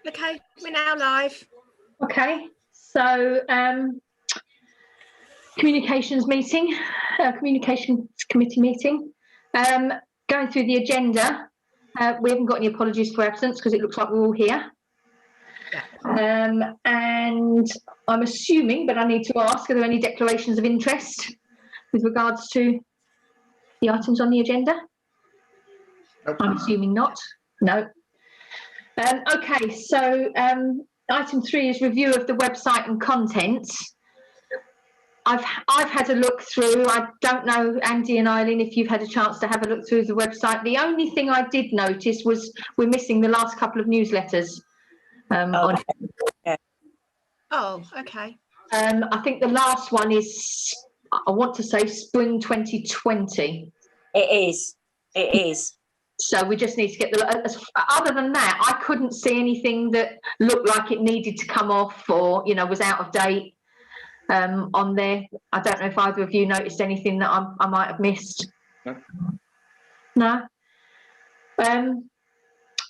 Okay, we're now live. Okay, so communications committee meeting. Going through the agenda, we haven't got any apologies for absence because it looks like we're all here. Yeah. And I'm assuming, but I need to ask, are there any declarations of interest with regards to the items on the agenda? Nope. I'm assuming not. No. Okay, so item 3 is review of the website and contents. I've had a look through. I don't know, Andy and Eileen, if you've had a chance to have a look through the website. The only thing I did notice was we're missing the last couple of newsletters. On it. Oh, okay. I think the last one is, I want to say, spring 2020. It is. So we just need to get the. Other than that, I couldn't see anything that looked like it needed to come off or was out of date on there. I don't know if either of you noticed anything that I might have missed. No.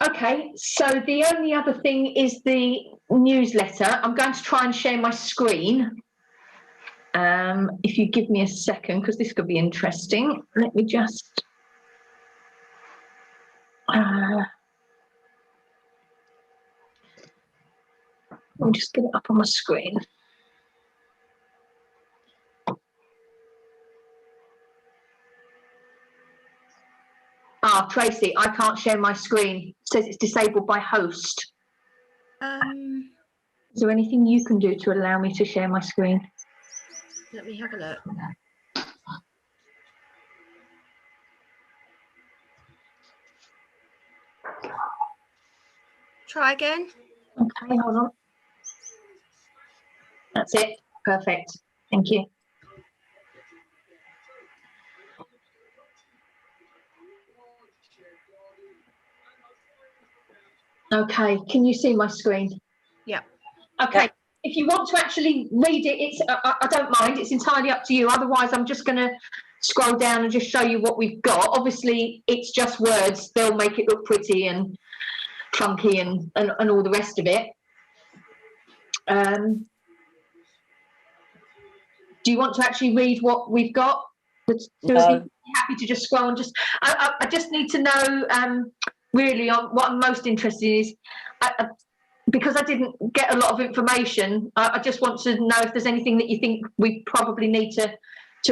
Okay, so the only other thing is the newsletter. I'm going to try and share my screen. If you give me a second, because this could be interesting. Let me just. Let me just get it up on my screen. Tracy, I can't share my screen. It says it's disabled by host. Is there anything you can do to allow me to share my screen? Let me have a look. Try again. Okay, hold on. That's it. Perfect. Thank you. Okay, can you see my screen? Yeah. Okay, Yeah. if you want to actually read it, it's I don't mind, it's entirely up to you. Otherwise, I'm just going to scroll down and just show you what we've got. Obviously, it's just words. They'll make it look pretty and clunky and all the rest of it. Do you want to actually read what we've got? Happy to just scroll and just. I just need to know really what I'm most interested in is because I didn't get a lot of information. I just want to know if there's anything that you think we probably need to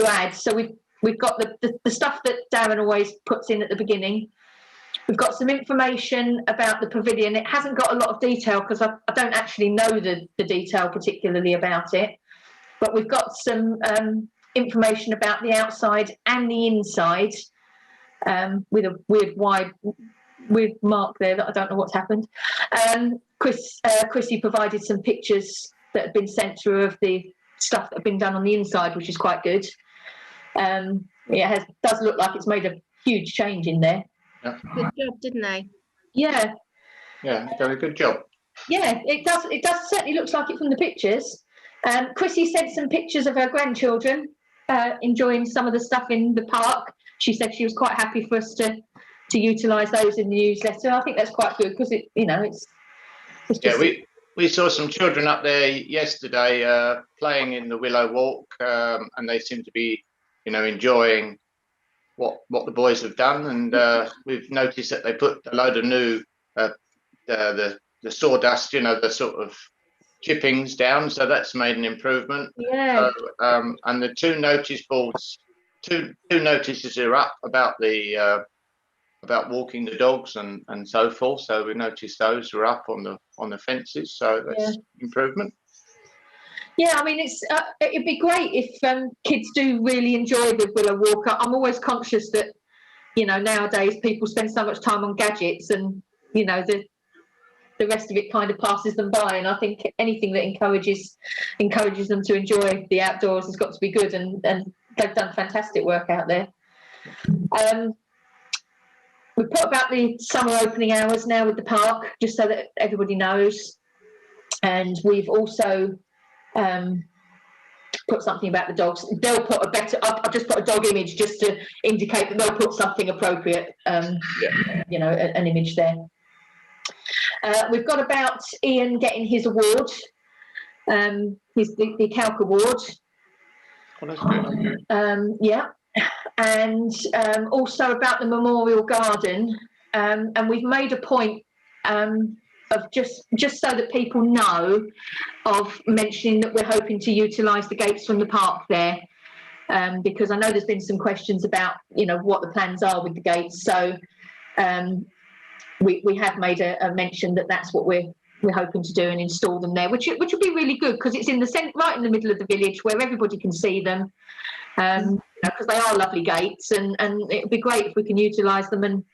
add. So we've got the stuff that Darren always puts in at the beginning. We've got some information about the pavilion. It hasn't got a lot of detail because I don't actually know the detail particularly about it. But we've got some information about the outside and the inside with a weird mark there that I don't know what's happened. Chrissy provided some pictures that have been sent through of the stuff that have been done on the inside, which is quite good. It does look like it's made a huge change in there. Yeah. Good job, didn't they? Yeah. Yeah, very good job. Yeah, it does. It does certainly looks like it from the pictures. Chrissy sent some pictures of her grandchildren enjoying some of the stuff in the park. She said she was quite happy for us to utilise those in the newsletter. I think that's quite good because it's just. Yeah, we saw some children up there yesterday playing in the Willow Walk, and they seem to be, enjoying what the boys have done. And we've noticed that they put a load of new the sawdust, the sort of chippings down, so that's made an improvement. Yeah. So, and the two notice boards, two notices are up about the about walking the dogs and so forth. So we noticed those are up on the fences. So that's improvement. Yeah, I mean, it'd be great if kids do really enjoy the Willow Walk. I'm always conscious that nowadays people spend so much time on gadgets, and the rest of it kind of passes them by. And I think anything that encourages them to enjoy the outdoors has got to be good. And they've done fantastic work out there. We put about the summer opening hours now with the park, just so that everybody knows. And we've also put something about the dogs. They'll put I've just put a dog image just to indicate that they'll put something appropriate, an image there. We've got about Ian getting his award, the Calc Award. Well, that's good. Yeah, and also about the Memorial Garden, and we've made a point of just so that people know, of mentioning that we're hoping to utilise the gates from the park there, because I know there's been some questions about, you know, what the plans are with the gates. So we have made a mention that that's what we're hoping to do and install them there, which would be really good, because it's in the right in the middle of the village where everybody can see them, because they are lovely gates, and it would be great if we can utilise them, and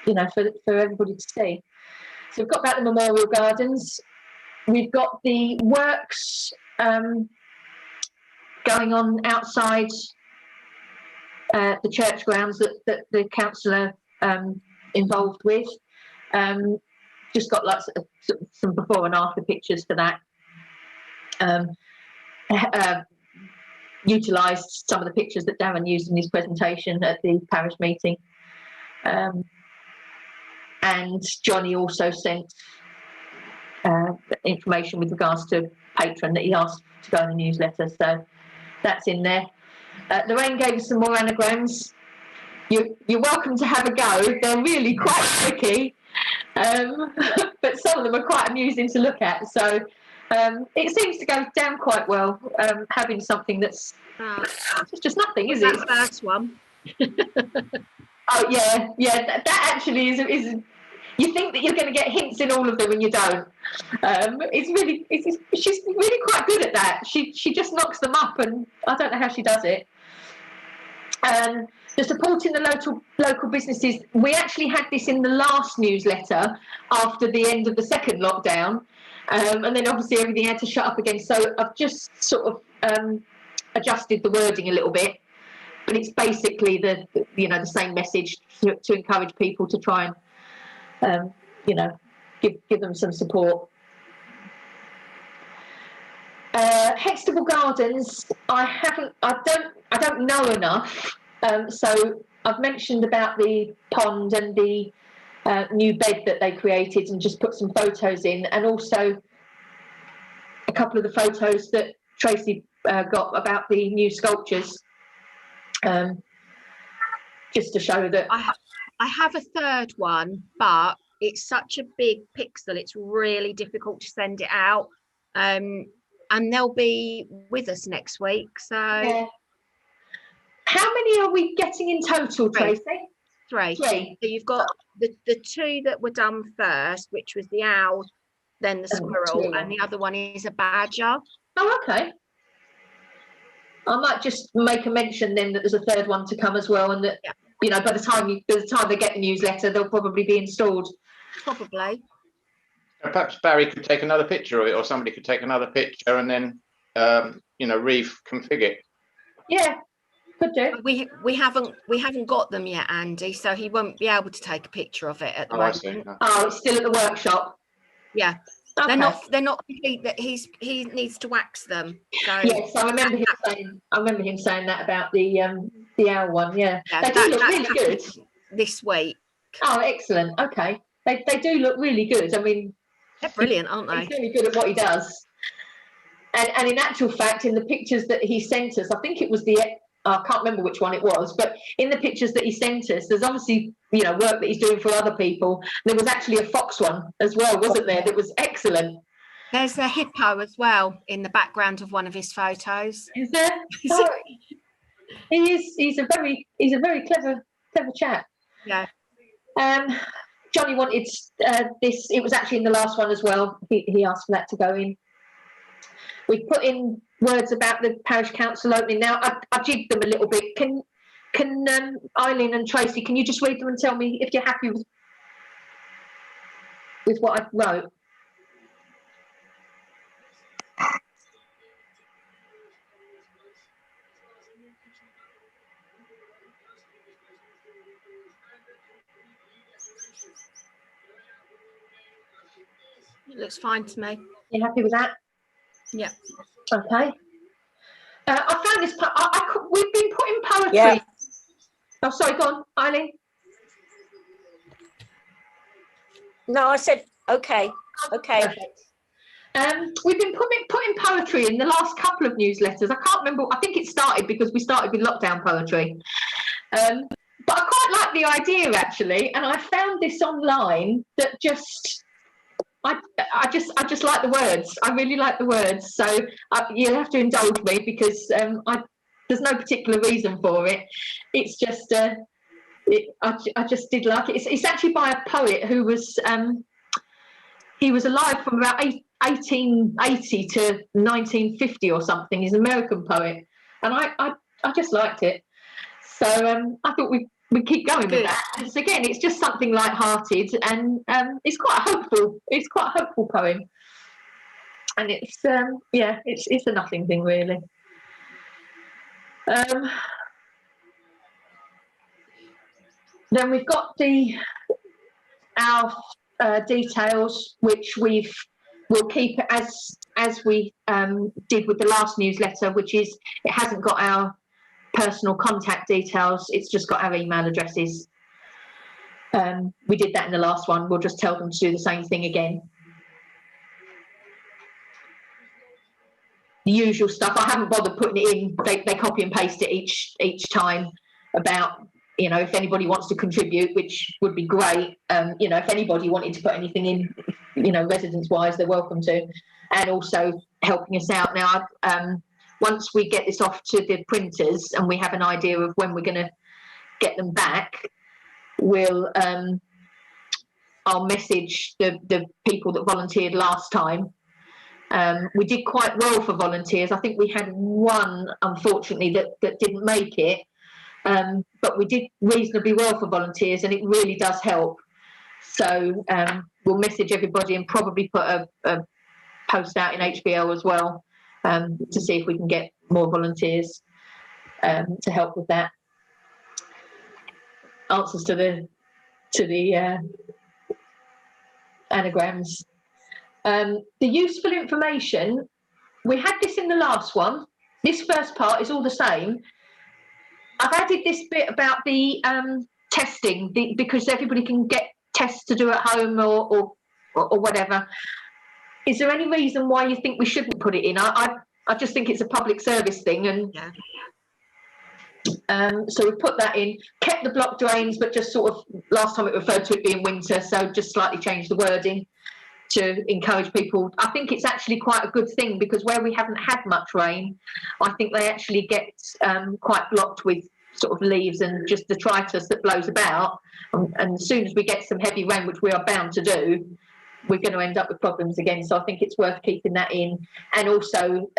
you know, for everybody to see. So we've got about the Memorial Gardens. We've got the works going on outside the church grounds that the council are involved with. Just got lots of some before and after pictures for that. Utilised some of the pictures that Darren used in his presentation at the parish meeting. And Johnny also sent information with regards to Patron that he asked to go in the newsletter, so that's in there. Lorraine gave us some more anagrams. You're welcome to have a go. They're really quite tricky, but some of them are quite amusing to look at. So it seems to go down quite well, having something that's it's just nothing, is it? That first one. Oh yeah, that actually is. You think that you're going to get hints in all of them, and you don't. She's really quite good at that. She just knocks them up, and I don't know how she does it. The supporting the local businesses. We actually had this in the last newsletter after the end of the second lockdown, and then obviously everything had to shut up again. So I've just sort of adjusted the wording a little bit, but it's basically the same message to encourage people to try and give them some support. Hextable Gardens, I don't know enough. So I've mentioned about the pond and the new bed that they created, and just put some photos in, and also a couple of the photos that Tracy got about the new sculptures, just to show that. I have a third one, but it's such a big pixel, it's really difficult to send it out. And they'll be with us next week. So Yeah. How many are we getting in total, Tracy? Three. Three. So you've got the two that were done first, which was the owl, then the squirrel, and the other one is a badger. Oh, okay. I might just make a mention then that there's a third one to come as well, and that by the time they get the newsletter, they'll probably be installed. Probably. Perhaps Barry could take another picture of it, or somebody could take another picture and then reconfigure it. Yeah, could do. We haven't got them yet, Andy, so he won't be able to take a picture of it at the moment. I see. No. Oh, it's still at the workshop. Yeah. Okay. They're not complete. That he needs to wax them. So yes, I remember him saying that about the owl one. Yeah, they do look really good this week. Oh, excellent. Okay, they do look really good. I mean, they're brilliant, aren't they? He's really good at what he does. And in actual fact, in the pictures that he sent us, I think it was I can't remember which one it was, but in the pictures that he sent us, there's obviously, work that he's doing for other people. There was actually a fox one as well, wasn't there? That was excellent. There's a hippo as well in the background of one of his photos. Is there? Oh, he's a very clever chap. Yeah. Johnny wanted this. It was actually in the last one as well. He asked for that to go in. We put in words about the parish council opening. Now I jigged them a little bit. Can Eileen and Tracy, can you just read them and tell me if you're happy with what I wrote? It looks fine to me. You happy with that? Yeah. Okay. I found this. We've been putting poetry. Yeah. Oh, sorry. Go on, Eileen. No, I said Okay. Perfect. We've been putting poetry in the last couple of newsletters. I can't remember. I think it started because we started with lockdown poetry. But I quite like the idea actually, and I found this online that I just like the words. I really like the words. So you'll have to indulge me because there's no particular reason for it. It's just I just did like it. It's actually by a poet who was he was alive from about 1880 to 1950 or something. He's an American poet, and I just liked it. So I thought we keep going with that. Because again, it's just something light-hearted, and it's quite hopeful. It's quite a hopeful poem, and it's it's a nothing thing really. Then we've got our details, which we'll keep as we did with the last newsletter, which is it hasn't got our personal contact details, it's just got our email addresses. We did that in the last one. We'll just tell them to do the same thing again. The usual stuff. I haven't bothered putting it in. They copy and paste it each time about, you know, if anybody wants to contribute, which would be great. You know, if anybody wanted to put anything in, you know, residence-wise, they're welcome to. And also helping us out. Now, once we get this off to the printers and we have an idea of when we're going to get them back, I'll message the people that volunteered last time. We did quite well for volunteers. I think we had one, unfortunately, that didn't make it. But we did reasonably well for volunteers, and it really does help. So we'll message everybody and probably put a post out in HBL as well to see if we can get more volunteers to help with that. Answers to the anagrams. The useful information, we had this in the last one. This first part is all the same. I've added this bit about the testing because everybody can get tests to do at home or whatever. Is there any reason why you think we shouldn't put it in? I just think it's a public service thing, and yeah. So we've put that in. Kept the block drains, but just sort of last time it referred to it being winter, so just slightly changed the wording to encourage people. I think it's actually quite a good thing because where we haven't had much rain, I think they actually get quite blocked with sort of leaves and just detritus that blows about. And as soon as we get some heavy rain, which we are bound to do, we're going to end up with problems again. So I think it's worth keeping that in. And also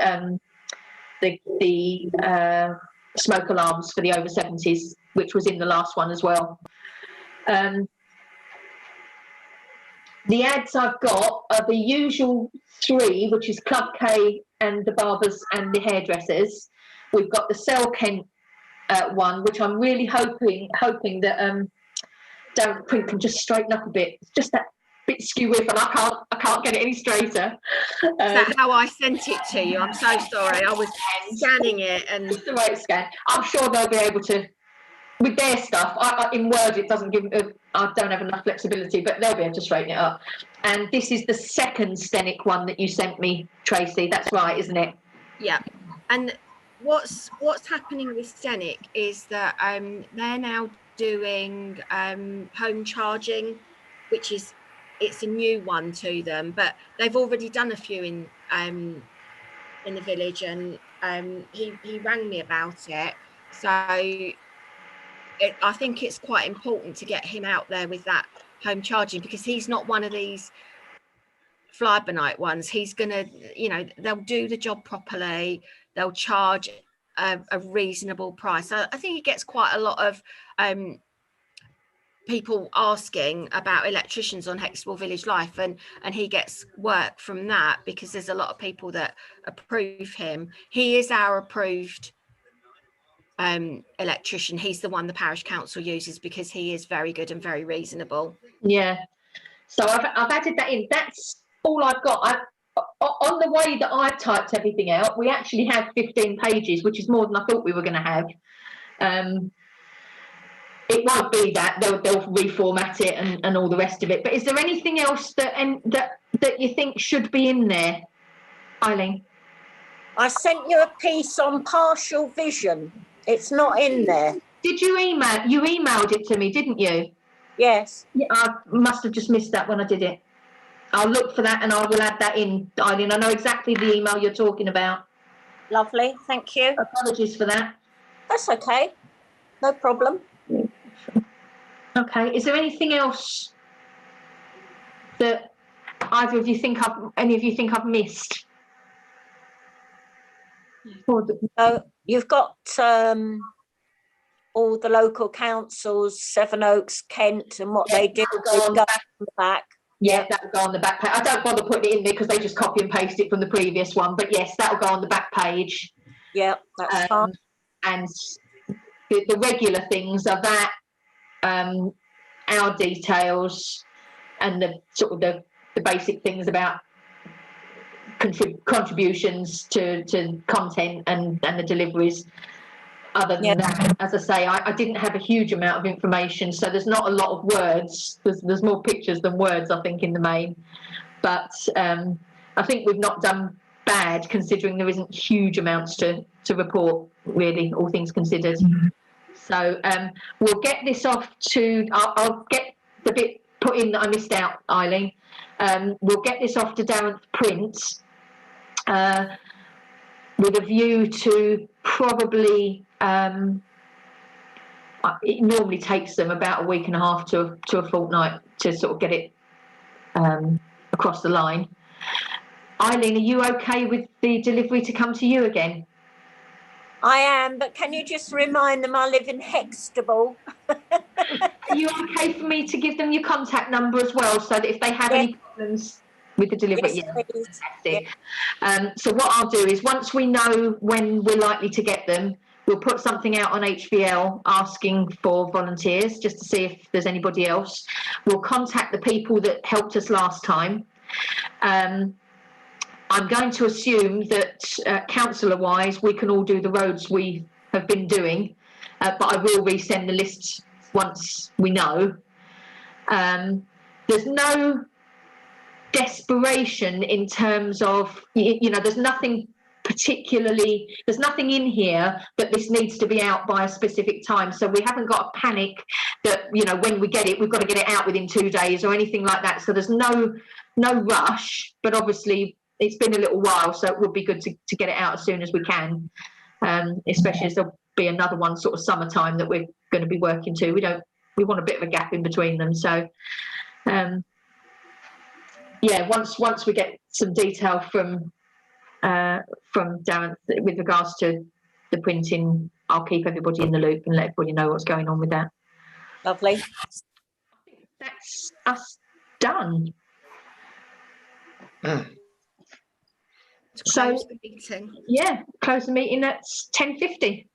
the smoke alarms for the over 70s, which was in the last one as well. The ads I've got are the usual three, which is Club K and the barbers and the hairdressers. We've got the Cell Kent one, which I'm really hoping that Darren Print can just straighten up a bit. It's just that bit skew with, and I can't get it any straighter. Is that how I sent it to you? I'm so sorry. I was scanning it, and just the way it's scanned. I'm sure they'll be able to. With their stuff, in Word, it doesn't give. I don't have enough flexibility, but they'll be able to straighten it up. And this is the second Stenic one that you sent me, Tracy. That's right, isn't it? Yeah. And what's happening with Stenic is that they're now doing home charging, which is it's a new one to them, but they've already done a few in the village, and he rang me about it. So. I think it's quite important to get him out there with that home charging, because he's not one of these fly-by-night ones. He's gonna, you know, they'll do the job properly, they'll charge a reasonable price. So I think he gets quite a lot of people asking about electricians on Hextable Village Life, and he gets work from that because there's a lot of people that approve him. He is our approved electrician. He's the one the parish council uses because he is very good and very reasonable. Yeah, so I've added that in. That's all I've got. On the way that I've typed everything out, we actually have 15 pages, which is more than I thought we were going to have. it won't be that. They'll reformat it and all the rest of it. But is there anything else that you think should be in there, Eileen? I sent you a piece on partial vision. It's not in there. Did you email? You emailed it to me, didn't you? Yes. Yeah, I must have just missed that when I did it. I'll look for that and I will add that in, Eileen. I know exactly the email you're talking about. Lovely. Thank you. Apologies for that. That's okay. No problem. Okay. Is there anything else that either of you think any of you think I've missed? So you've got all the local councils, Sevenoaks, Kent, and what they do. Go on the back. Yeah, that will go on the back page. I don't bother putting it in there because they just copy and paste it from the previous one. But yes, that will go on the back page. Yeah, that's fine. And the regular things are that, our details, and the sort of the basic things about contributions to content and the deliveries. Other than that, as I say, I didn't have a huge amount of information, so there's not a lot of words. There's more pictures than words, I think, in the main. But I think we've not done bad, considering there isn't huge amounts to report, really, all things considered. So we'll get this off to, I'll get the bit put in that I missed out, Eileen. We'll get this off to Darren Print with a view to probably, it normally takes them about a week and a half to a fortnight to sort of get it across the line. Eileen, are you okay with the delivery to come to you again? I am, but can you just remind them I live in Hextable? Are you okay for me to give them your contact number as well, so that if they have any problems with the delivery? Yes, fantastic. So what I'll do is, once we know when we're likely to get them, we'll put something out on HVL asking for volunteers, just to see if there's anybody else. We'll contact the people that helped us last time. I'm going to assume that councillor-wise, we can all do the roads we have been doing, but I will resend the list once we know. There's no desperation in terms of, you know, there's nothing in here that this needs to be out by a specific time. So we haven't got a panic that, you know, when we get it, we've got to get it out within 2 days or anything like that. So there's no rush, but obviously it's been a little while, so it would be good to get it out as soon as we can, especially as there'll be another one sort of summertime that we're going to be working to. We want a bit of a gap in between them. So yeah, once we get some detail from Darren with regards to the printing, I'll keep everybody in the loop and let everybody know what's going on with that. Lovely. That's us done. So close the meeting. Yeah, close the meeting at 10:50.